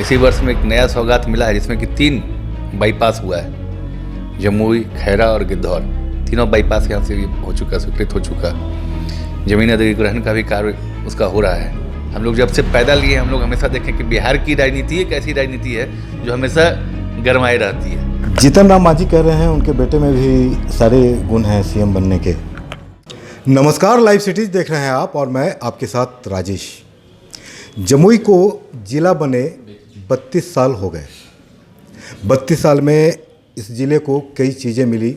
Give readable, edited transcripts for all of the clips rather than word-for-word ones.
इसी वर्ष में एक नया सौगात मिला है जिसमें कि 3 बाईपास हुआ है, जमुई, खैरा और गिद्धौर। तीनों बाईपास यहाँ से हो चुका, स्वीकृत हो चुका। जमीन अधिग्रहण का भी कार्य उसका हो रहा है। हम लोग जब से पैदा लिए हम लोग हमेशा देखें कि बिहार की राजनीति एक ऐसी राजनीति है जो हमेशा गरमाई रहती है। जीतन राम मांझी कह रहे हैं उनके बेटे में भी सारे गुण हैं सीएम बनने के। नमस्कार, लाइव सिटीज देख रहे हैं आप और मैं आपके साथ राजेश। जमुई को जिला बने 32 साल हो गए। 32 साल में इस ज़िले को कई चीज़ें मिली।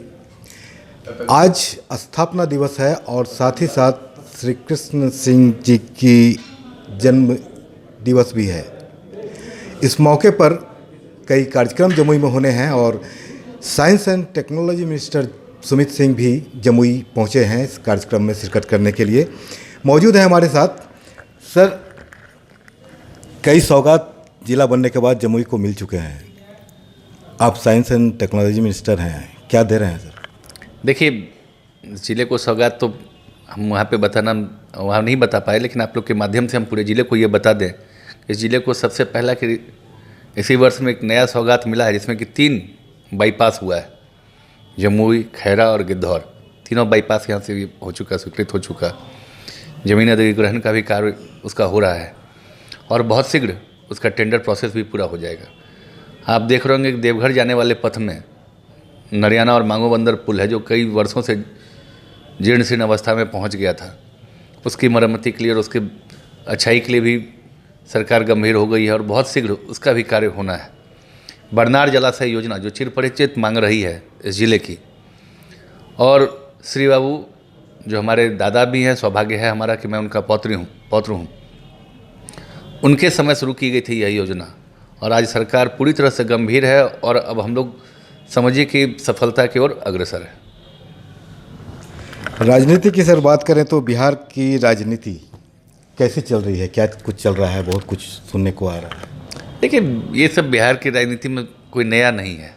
आज स्थापना दिवस है और साथ ही साथ श्री कृष्ण सिंह जी की जन्म दिवस भी है। इस मौके पर कई कार्यक्रम जमुई में होने हैं और science and technology minister Sumit Singh भी जमुई पहुंचे हैं इस कार्यक्रम में शिरकत करने के लिए। मौजूद है हमारे साथ। सर, कई सौगात जिला बनने के बाद जमुई को मिल चुके हैं। आप साइंस एंड टेक्नोलॉजी मिनिस्टर हैं, क्या दे रहे हैं सर? देखिए, ज़िले को सौगात तो हम वहाँ पे बताना वहाँ नहीं बता पाए, लेकिन आप लोग के माध्यम से हम पूरे ज़िले को ये बता दें कि ज़िले को सबसे पहला कि इसी वर्ष में एक नया सौगात मिला है जिसमें कि 3 बाईपास हुआ है, जमुई, खैरा और गिद्धौर। तीनों बाईपास यहाँ से हो चुका, स्वीकृत हो चुका। जमीन अधिग्रहण का भी कार्य उसका हो रहा है और बहुत शीघ्र उसका टेंडर प्रोसेस भी पूरा हो जाएगा। आप देख रहे होंगे कि देवघर जाने वाले पथ में नरियाना और मांगो बंदर पुल है जो कई वर्षों से जीर्ण शीर्ण अवस्था में पहुंच गया था। उसकी मरम्मति के लिए और उसके अच्छाई के लिए भी सरकार गंभीर हो गई है और बहुत शीघ्र उसका भी कार्य होना है। बरनार जलाशय योजना जो चिरपरिचित मांग रही है इस ज़िले की, और श्री बाबू जो हमारे दादा भी हैं, सौभाग्य है हमारा कि मैं उनका पौत्र हूँ, उनके समय शुरू की गई थी यह योजना और आज सरकार पूरी तरह से गंभीर है और अब हम लोग समझिए कि सफलता की ओर अग्रसर है। राजनीति की सर बात करें तो बिहार की राजनीति कैसे चल रही है? क्या कुछ चल रहा है? बहुत कुछ सुनने को आ रहा है। देखिए, ये सब बिहार की राजनीति में कोई नया नहीं है।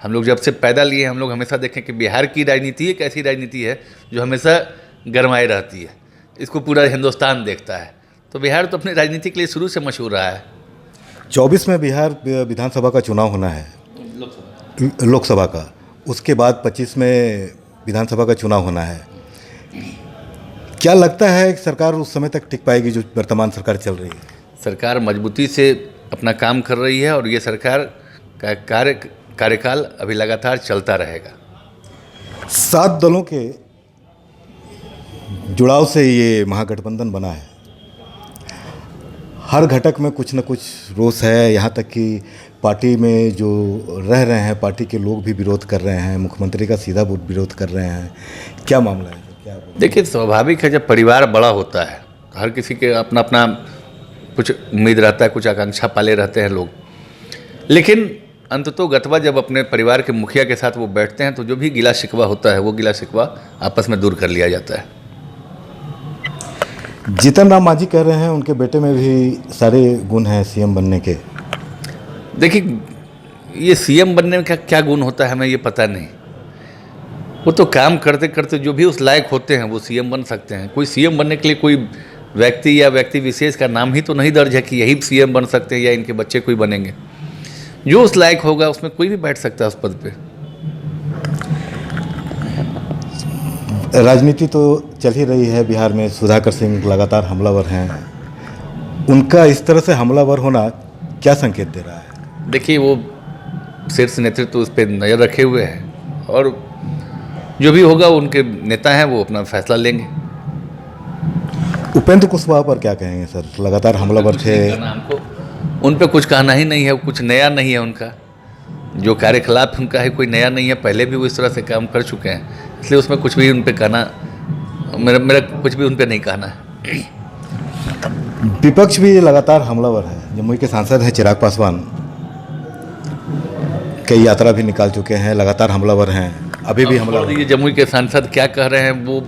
हम लोग जब से पैदा लिए हम लोग हमेशा देखें कि बिहार की राजनीति एक ऐसी राजनीति है जो हमेशा गरमाई रहती है। इसको पूरा हिंदुस्तान देखता है। तो बिहार तो अपनी राजनीति के लिए शुरू से मशहूर रहा है। 24 में बिहार विधानसभा का चुनाव होना है, लोकसभा का। उसके बाद 25 में विधानसभा का चुनाव होना है। क्या लगता है कि सरकार उस समय तक टिक पाएगी जो वर्तमान सरकार चल रही है? सरकार मजबूती से अपना काम कर रही है और ये सरकार का कार्यकाल अभी लगातार चलता रहेगा। 7 दलों के जुड़ाव से ये महागठबंधन बना है। हर घटक में कुछ न कुछ रोष है, यहाँ तक कि पार्टी में जो रह रहे हैं पार्टी के लोग भी विरोध कर रहे हैं, मुख्यमंत्री का सीधा विरोध कर रहे हैं। क्या मामला है? क्या देखिए, स्वाभाविक है जब परिवार बड़ा होता है हर किसी के अपना अपना कुछ उम्मीद रहता है, कुछ आकांक्षा पाले रहते हैं लोग, लेकिन अंततोगत्वा जब अपने परिवार के मुखिया के साथ वो बैठते हैं तो जो भी गिला शिकवा होता है वो गिला शिकवा आपस में दूर कर लिया जाता है। जीतन राम मांझी कह रहे हैं उनके बेटे में भी सारे गुण हैं सीएम बनने के। देखिए, ये सीएम बनने का क्या गुण होता है हमें ये पता नहीं। वो तो काम करते करते जो भी उस लायक होते हैं वो सीएम बन सकते हैं। कोई सीएम बनने के लिए कोई व्यक्ति या व्यक्ति विशेष का नाम ही तो नहीं दर्ज है कि यही सीएम बन सकते हैं या इनके बच्चे कोई बनेंगे। जो उस लायक होगा उसमें कोई भी बैठ सकता है उस पद पे। राजनीति तो चल ही रही है बिहार में। सुधाकर सिंह लगातार हमलावर हैं। उनका इस तरह से हमलावर होना क्या संकेत दे रहा है? देखिए, वो शीर्ष नेतृत्व उस पर नज़र रखे हुए हैं और जो भी होगा उनके नेता हैं वो अपना फैसला लेंगे। उपेंद्र कुशवाहा पर क्या कहेंगे सर? लगातार हमलावर थे। हमको उन पर कुछ कहना ही नहीं है, कुछ नया नहीं है। उनका जो कार्यकलाप उनका है कोई नया नहीं है। पहले भी वो इस तरह से काम कर चुके हैं, इसलिए उसमें कुछ भी उन पर कहना मेरा कुछ भी उन पर नहीं कहना है। विपक्ष भी लगातार हमलावर है। जमुई के सांसद हैं चिराग पासवान, कई यात्रा भी निकाल चुके हैं, लगातार हमलावर हैं, अभी भी हमलावर। ये जमुई के सांसद क्या कह रहे हैं वो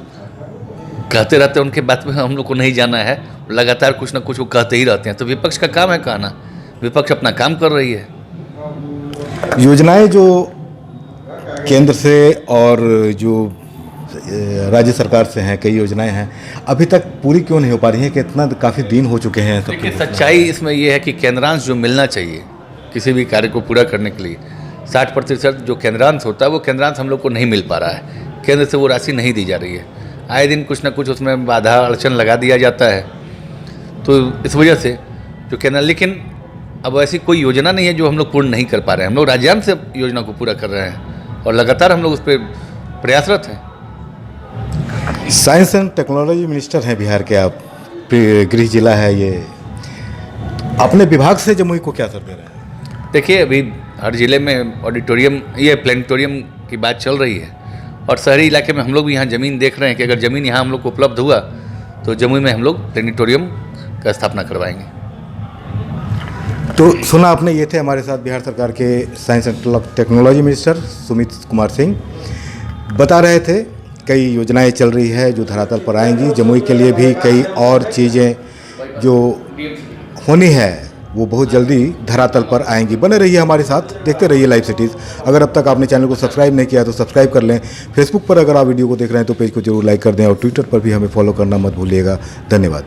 कहते रहते हैं, उनके बात में हम लोग को नहीं जाना है। लगातार कुछ ना कुछ वो कहते ही रहते हैं। तो विपक्ष का काम है कहना, विपक्ष अपना काम कर रही है। योजनाएं जो केंद्र से और जो राज्य सरकार से हैं, कई योजनाएं हैं, अभी तक पूरी क्यों नहीं हो पा रही हैं कि इतना काफ़ी दिन हो चुके हैं? देखिए, सच्चाई इसमें ये है कि केंद्रांश जो मिलना चाहिए किसी भी कार्य को पूरा करने के लिए 60% जो केंद्रांश होता है वो केंद्रांश हम लोग को नहीं मिल पा रहा है। केंद्र से वो राशि नहीं दी जा रही है। आए दिन कुछ ना कुछ उसमें बाधा अड़चन लगा दिया जाता है, तो इस वजह से जो केंद्र, लेकिन अब ऐसी कोई योजना नहीं है जो हम लोग पूर्ण नहीं कर पा रहे हैं। हम लोग राज्यांश से योजना को पूरा कर रहे हैं और लगातार हम लोग उस पर प्रयासरत हैं। साइंस एंड टेक्नोलॉजी मिनिस्टर हैं बिहार के आप, गृह जिला है ये, अपने विभाग से जमुई को क्या असर दे रहा है? देखिए, अभी हर ज़िले में ऑडिटोरियम, ये प्लेनेटोरियम की बात चल रही है और शहरी इलाके में हम लोग भी यहाँ ज़मीन देख रहे हैं कि अगर ज़मीन यहाँ हम लोग को उपलब्ध हुआ तो जमुई में हम लोग प्लेनेटोरियम का स्थापना करवाएंगे। तो सुना आपने, ये थे हमारे साथ बिहार सरकार के science and technology minister Sumit Kumar Singh, बता रहे थे कई योजनाएं चल रही है जो धरातल पर आएंगी। जमुई के लिए भी कई और चीज़ें जो होनी है वो बहुत जल्दी धरातल पर आएंगी। बने रहिए हमारे साथ, देखते रहिए लाइव सिटीज़। अगर अब तक आपने चैनल को सब्सक्राइब नहीं किया तो सब्सक्राइब कर लें। फेसबुक पर अगर आप वीडियो को देख रहे हैं तो पेज को जरूर लाइक कर दें और ट्विटर पर भी हमें फॉलो करना मत भूलिएगा। धन्यवाद।